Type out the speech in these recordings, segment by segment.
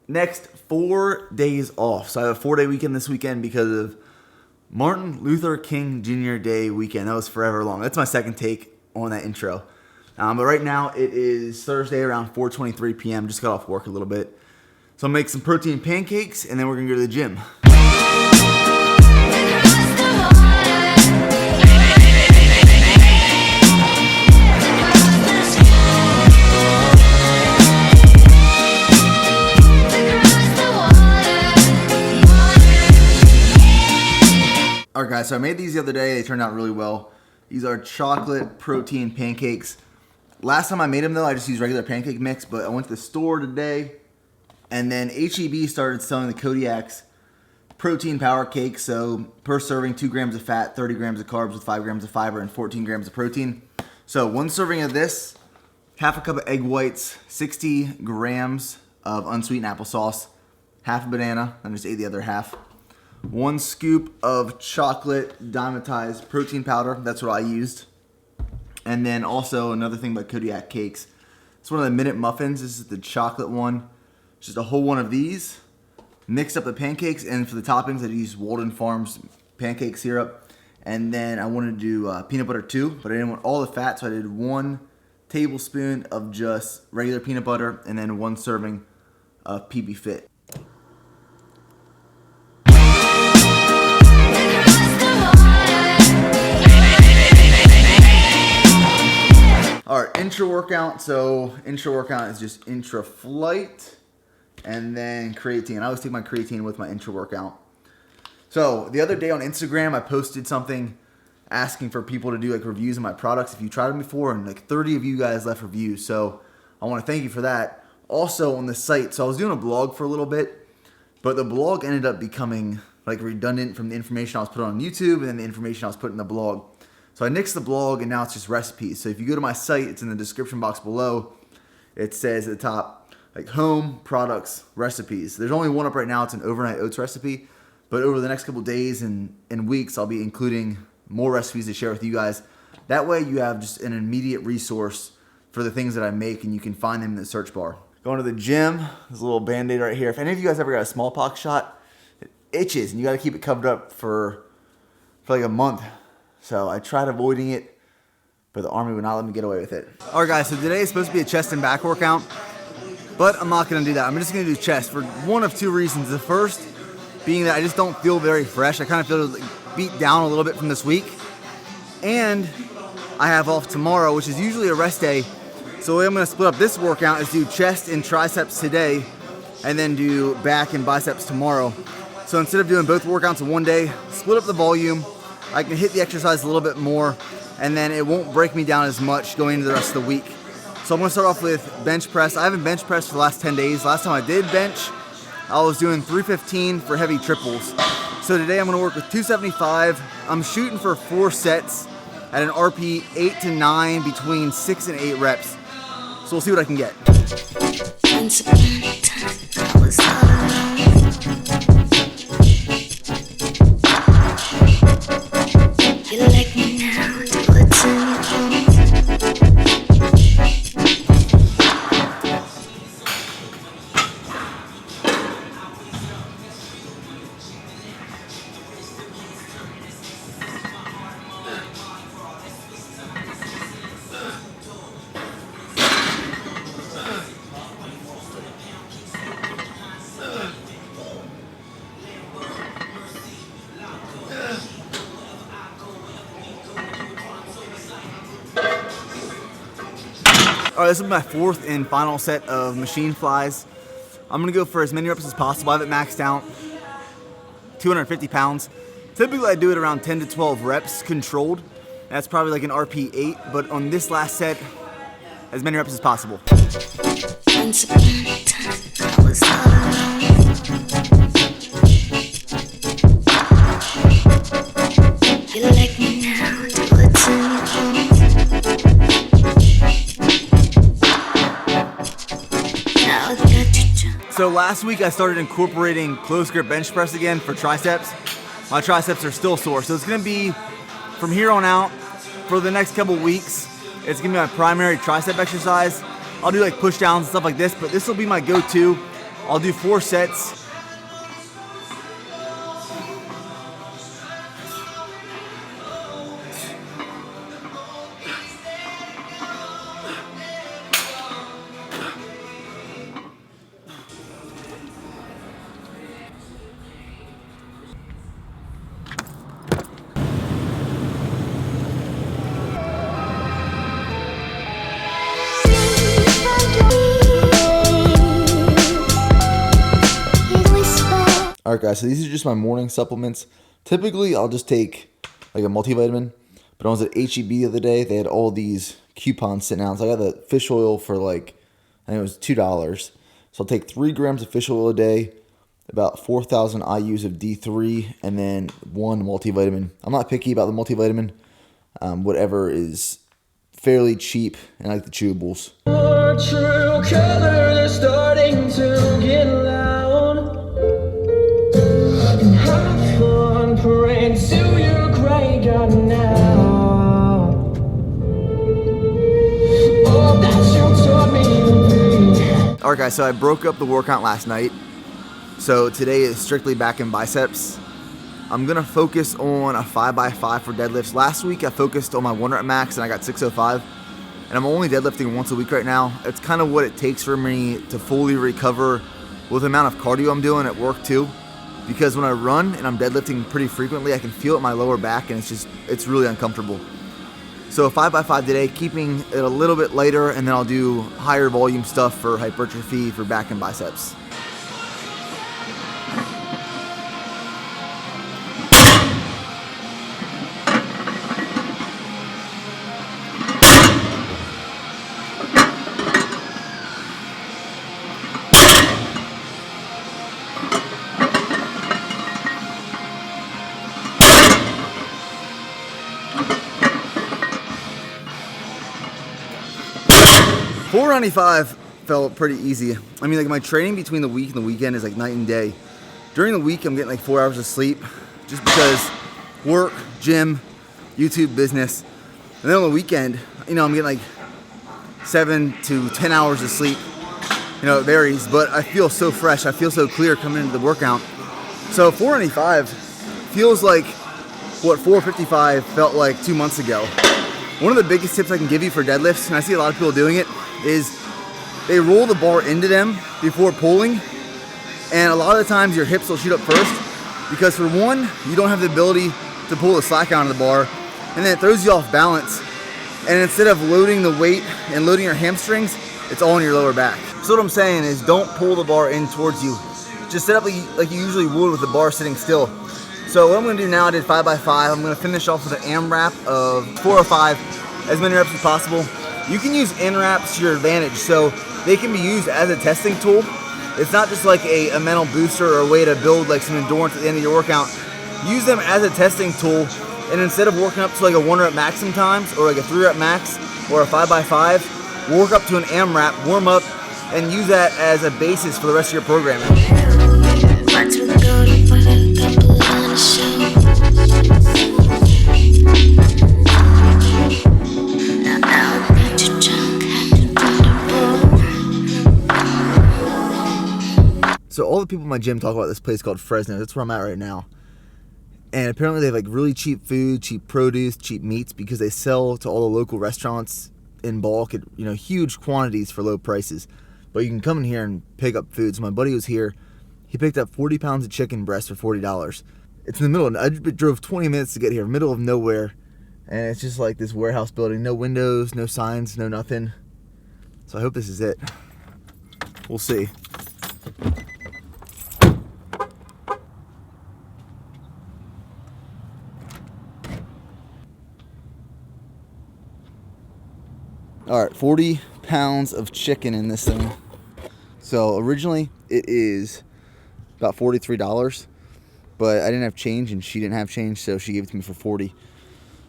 next 4 days off. So I have a 4-day weekend this weekend because of Martin Luther King Jr. Day weekend. That was forever long. That's my second take on that intro. But right now it is Thursday around 4:23 p.m. Just got off work a little bit. So I'll make some protein pancakes and then we're going to go to the gym. Alright guys, so I made these the other day. They turned out really well. These are chocolate protein pancakes. Last time I made them though, I just used regular pancake mix, but I went to the store today and then H-E-B started selling the Kodiak's protein power cake. So per serving, 2 grams of fat, 30 grams of carbs with 5 grams of fiber and 14 grams of protein. So 1 serving of this, half a cup of egg whites, 60 grams of unsweetened applesauce, half a banana, I just ate the other half. 1 scoop of chocolate diamondized protein powder. That's what I used. And then also another thing about Kodiak cakes. It's one of the minute muffins. This is the chocolate one. Just a whole one of these. Mixed up the pancakes, and for the toppings I used Walden Farms pancake syrup. And then I wanted to do peanut butter too, but I didn't want all the fat, so I did 1 tablespoon of just regular peanut butter and then 1 serving of PB Fit. Alright, intra workout. So intra workout is just intra flight and then creatine. I always take my creatine with my intra workout. So the other day on Instagram I posted something asking for people to do like reviews of my products if you tried them before, and like 30 of you guys left reviews. So I want to thank you for that. Also on the site, so I was doing a blog for a little bit, but the blog ended up becoming like redundant from the information I was putting on YouTube and then the information I was putting in the blog. So I nixed the blog and now it's just recipes. So if you go to my site, it's in the description box below. It says at the top, like home, products, recipes. There's only one up right now. It's an overnight oats recipe. But over the next couple days and weeks, I'll be including more recipes to share with you guys. That way you have just an immediate resource for the things that I make and you can find them in the search bar. Going to the gym, there's a little band-aid right here. If any of you guys ever got a smallpox shot, it itches and you gotta keep it covered up for like a month. So I tried avoiding it, but the army would not let me get away with it. All right, guys, so today is supposed to be a chest and back workout, but I'm not gonna do that. I'm just gonna do chest for one of 2 reasons. The first being that I just don't feel very fresh. I kind of feel beat down a little bit from this week. And I have off tomorrow, which is usually a rest day. So the way I'm gonna split up this workout is do chest and triceps today, and then do back and biceps tomorrow. So instead of doing both workouts in one day, split up the volume. I can hit the exercise a little bit more, and then it won't break me down as much going into the rest of the week. So I'm gonna start off with bench press. I haven't bench pressed for the last 10 days. Last time I did bench, I was doing 315 for heavy triples. So today I'm gonna work with 275. I'm shooting for 4 sets at an RP 8 to 9 between 6 and 8 reps. So we'll see what I can get. Once upon a time, I was all alone. You like me now, do what's in your own. All right, this is my 4th and final set of machine flies. I'm gonna go for as many reps as possible. I have it maxed out, 250 pounds. Typically I do it around 10 to 12 reps controlled. That's probably like an RP 8, but on this last set, as many reps as possible. Once upon a time, I was all alone. You like me now, do what's in your own. Now I got you jumped. So last week I started incorporating close grip bench press again for triceps. My triceps are still sore, so it's gonna be from here on out for the next couple weeks. It's gonna be my primary tricep exercise. I'll do like push downs and stuff like this, but this will be my go-to I'll do 4 sets. Alright guys, so these are just my morning supplements. Typically, I'll just take like a multivitamin, but I was at HEB the other day. They had all these coupons sitting out. So I got the fish oil for like, I think it was $2. So I'll take 3 grams of fish oil a day, about 4,000 IUs of D3, and then 1 multivitamin. I'm not picky about the multivitamin. Whatever is fairly cheap, and I like the chewables. True colors are starting to get loud. And have fun praying to your great God now. Oh, that you taught me to be. Alright guys, so I broke up the workout last night. So today is strictly back and biceps. I'm going to focus on a 5x5 for deadlifts. Last week I focused on my 1 rep max and I got 605. And I'm only deadlifting once a week right now. It's kind of what it takes for me to fully recover with the amount of cardio I'm doing at work too. Because when I run and I'm deadlifting pretty frequently, I can feel it in my lower back and it's really uncomfortable. So a 5x5 today, keeping it a little bit lighter, and then I'll do higher volume stuff for hypertrophy for back and biceps. $495 felt pretty easy. I mean, like my training between the week and the weekend is like night and day. During the week, I'm getting like 4 hours of sleep just because work, gym, YouTube, business. And then on the weekend, you know, I'm getting like 7 to 10 hours of sleep. You know, it varies, but I feel so fresh. I feel so clear coming into the workout. So $495 feels like what $455 felt like 2 months ago. One of the biggest tips I can give you for deadlifts, and I see a lot of people doing it, is they roll the bar into them before pulling. And a lot of the times your hips will shoot up first because, for one, you don't have the ability to pull the slack out of the bar, and then it throws you off balance. And instead of loading the weight and loading your hamstrings, it's all in your lower back. So what I'm saying is, don't pull the bar in towards you. Just set up like you usually would with the bar sitting still. So what I'm going to do now, I did 5x5. I'm going to finish off with an AMRAP of 4 or 5, as many reps as possible. You can use AMRAPs to your advantage, so they can be used as a testing tool. It's not just like a mental booster or a way to build like some endurance at the end of your workout. Use them as a testing tool, and instead of working up to like a 1 rep max sometimes, or like a 3 rep max, or a 5x5, work up to an AMRAP, warm up, and use that as a basis for the rest of your programming. So all the people in my gym talk about this place called Fresno. That's where I'm at right now. And apparently they have like really cheap food, cheap produce, cheap meats, because they sell to all the local restaurants in bulk at, you know, huge quantities for low prices. But you can come in here and pick up food. So my buddy was here. He picked up 40 pounds of chicken breast for $40. It's in the middle. I drove 20 minutes to get here, middle of nowhere. And it's just like this warehouse building. No windows, no signs, no nothing. So I hope this is it. We'll see. All right, 40 pounds of chicken in this thing. So originally it is about $43, but I didn't have change and she didn't have change, so she gave it to me for 40.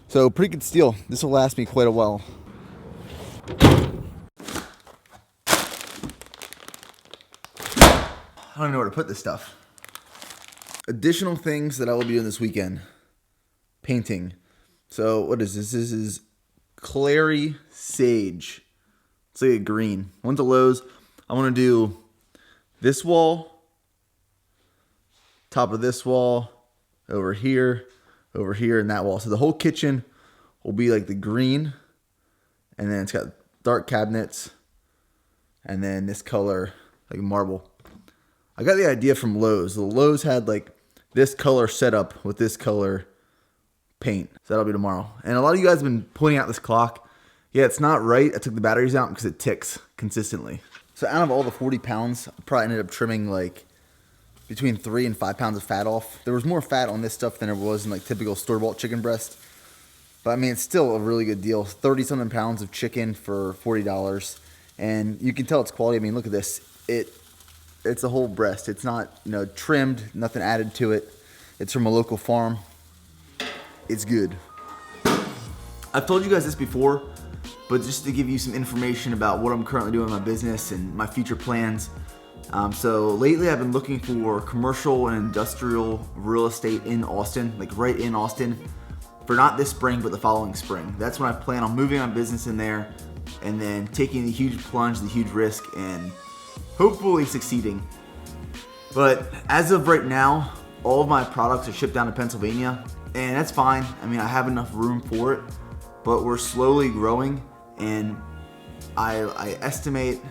So pretty good steal. This will last me quite a while. I don't even know where to put this stuff. Additional things that I will be doing this weekend. Painting. So what is this? This is Clary Sage. It's like a green. Went to Lowe's. I want to do this wall, top of this wall, over here, and that wall. So the whole kitchen will be like the green, and then it's got dark cabinets, and then this color, like marble. I got the idea from Lowe's. The Lowe's had like this color setup with this color paint. So that'll be tomorrow. And a lot of you guys have been pointing out this clock. Yeah, it's not right. I took the batteries out because it ticks consistently. So out of all the 40 pounds, I probably ended up trimming like between 3 and 5 pounds of fat off. There was more fat on this stuff than there was in like typical store-bought chicken breast. But I mean, it's still a really good deal. 30-something pounds of chicken for $40. And you can tell it's quality. I mean, look at this. It's a whole breast. It's not, trimmed, nothing added to it. It's from a local farm. It's good. I've told you guys this before, but just to give you some information about what I'm currently doing in my business and my future plans. So lately I've been looking for commercial and industrial real estate in Austin, like right in Austin, for not this spring, but the following spring. That's when I plan on moving my business in there and then taking the huge plunge, the huge risk, and hopefully succeeding. But as of right now, all of my products are shipped down to Pennsylvania, and that's fine. I mean, I have enough room for it, but we're slowly growing, and I estimate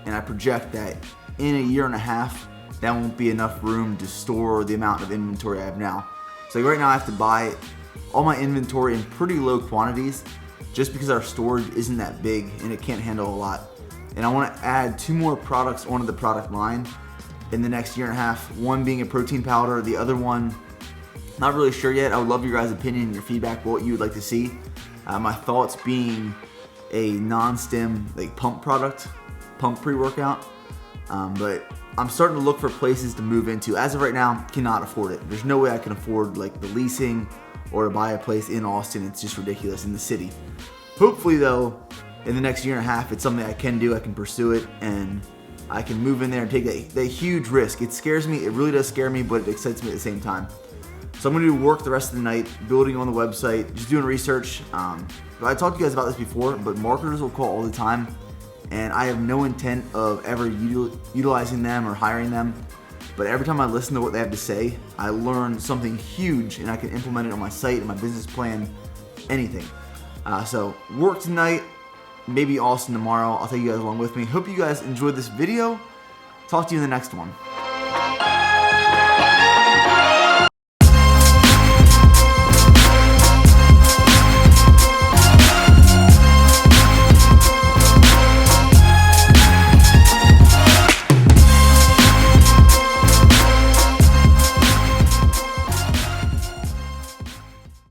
and I project that in a year and a half, that won't be enough room to store the amount of inventory I have now. So right now I have to buy all my inventory in pretty low quantities just because our storage isn't that big and it can't handle a lot. And I want to add 2 more products onto the product line in the next year and a half. One being a protein powder, the other one, not really sure yet. I would love your guys' opinion and your feedback, what you would like to see. My thoughts being a non-stim like pump product, pump pre-workout. But I'm starting to look for places to move into. As of right now, cannot afford it. There's no way I can afford like the leasing or to buy a place in Austin. It's just ridiculous in the city. Hopefully though, in the next year and a half, it's something I can do. I can pursue it, and I can move in there and take that huge risk. It scares me. It really does scare me, but it excites me at the same time. So I'm going to do work the rest of the night, building on the website, just doing research. I talked to you guys about this before, but marketers will call all the time, and I have no intent of ever utilizing them or hiring them. But every time I listen to what they have to say, I learn something huge, and I can implement it on my site, and my business plan, anything. So work tonight. Maybe Austin tomorrow. I'll take you guys along with me. Hope you guys enjoyed this video. Talk to you in the next one.